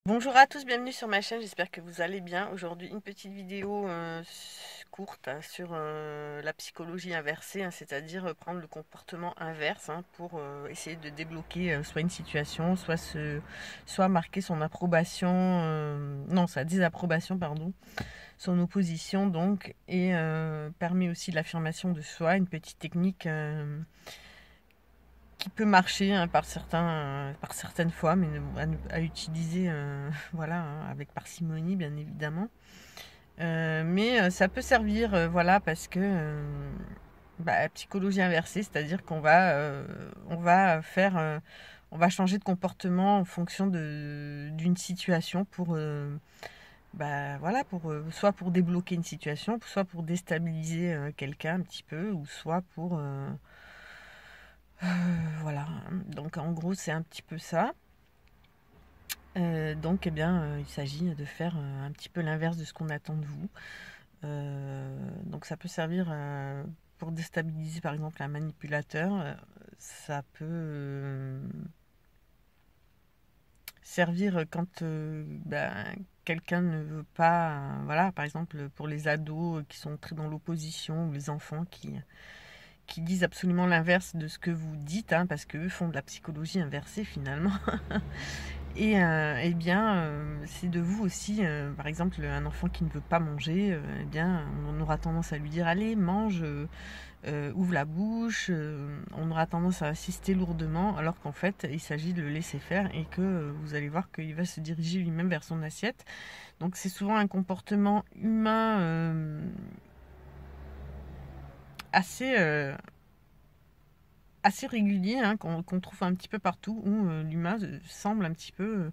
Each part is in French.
Bonjour à tous, bienvenue sur ma chaîne, j'espère que vous allez bien. Aujourd'hui, une petite vidéo courte sur la psychologie inversée, c'est-à-dire prendre le comportement inverse pour essayer de débloquer soit une situation, soit marquer son approbation, non, sa désapprobation, pardon, son opposition donc, et permet aussi l'affirmation de soi, une petite technique qui peut marcher par certaines fois, mais à utiliser voilà, avec parcimonie, bien évidemment. Mais ça peut servir, voilà, parce que psychologie inversée, c'est-à-dire on va faire, on va changer de comportement en fonction d'une situation pour, voilà, soit pour débloquer une situation, soit pour déstabiliser quelqu'un un petit peu, ou soit pour voilà, donc en gros c'est un petit peu ça. Donc eh bien, il s'agit de faire un petit peu l'inverse de ce qu'on attend de vous. Donc ça peut servir pour déstabiliser par exemple un manipulateur. Ça peut servir quand quelqu'un ne veut pas, voilà, par exemple pour les ados qui sont très dans l'opposition, ou les enfants qui disent absolument l'inverse de ce que vous dites, parce qu'eux font de la psychologie inversée finalement. Et eh bien, c'est de vous aussi, par exemple, un enfant qui ne veut pas manger, eh bien, on aura tendance à lui dire: «Allez, mange, ouvre la bouche», on aura tendance à insister lourdement, alors qu'en fait, il s'agit de le laisser faire et que vous allez voir qu'il va se diriger lui-même vers son assiette. Donc c'est souvent un comportement humain assez, assez régulier, qu'on trouve un petit peu partout, où l'humain semble un petit peu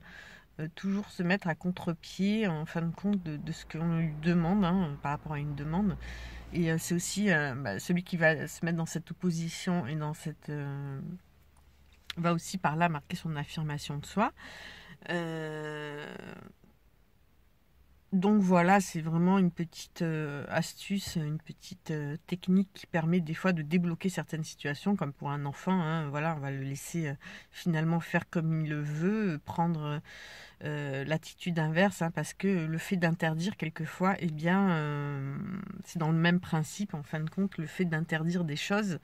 toujours se mettre à contre-pied en fin de compte de ce qu'on lui demande, par rapport à une demande. Et c'est aussi celui qui va se mettre dans cette opposition et dans cette va aussi par là marquer son affirmation de soi. Euh, donc voilà, c'est vraiment une petite astuce, une petite technique qui permet des fois de débloquer certaines situations, comme pour un enfant, voilà, on va le laisser finalement faire comme il le veut, prendre l'attitude inverse, parce que le fait d'interdire quelquefois, eh bien, c'est dans le même principe, en fin de compte, le fait d'interdire des choses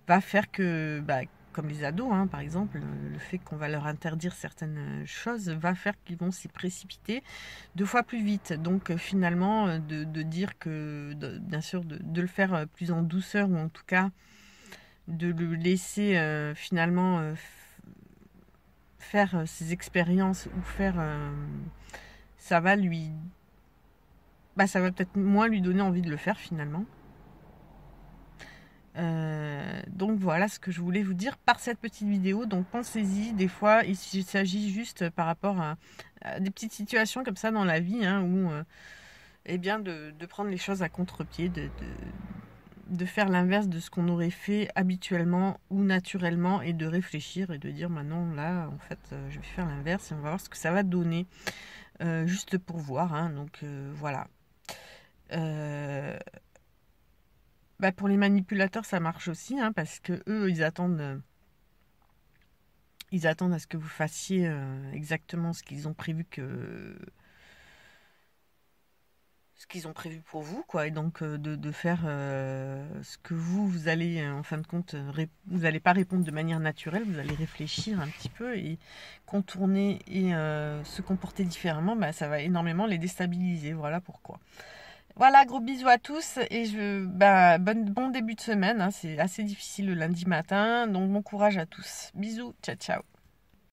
va faire que, comme les ados, par exemple, le fait qu'on va leur interdire certaines choses va faire qu'ils vont s'y précipiter 2 fois plus vite. Donc finalement, de dire que, bien sûr, de le faire plus en douceur, ou en tout cas de le laisser finalement faire ses expériences, ou faire ça va lui ça va peut-être moins lui donner envie de le faire finalement. Donc voilà ce que je voulais vous dire par cette petite vidéo. Donc pensez-y, des fois il s'agit juste par rapport à des petites situations comme ça dans la vie, où eh bien de prendre les choses à contre-pied, de faire l'inverse de ce qu'on aurait fait habituellement ou naturellement, et de réfléchir et de dire maintenant là en fait je vais faire l'inverse et on va voir ce que ça va donner, juste pour voir, donc voilà. Euh, pour les manipulateurs ça marche aussi, parce que eux ils attendent à ce que vous fassiez exactement ce qu'ils ont prévu pour vous, quoi. Et donc de faire ce que vous allez en fin de compte, vous n'allez pas répondre de manière naturelle, vous allez réfléchir un petit peu et contourner et se comporter différemment. Ça va énormément les déstabiliser. Voilà pourquoi. Voilà, gros bisous à tous, et bon début de semaine, c'est assez difficile le lundi matin, donc bon courage à tous. Bisous, ciao ciao.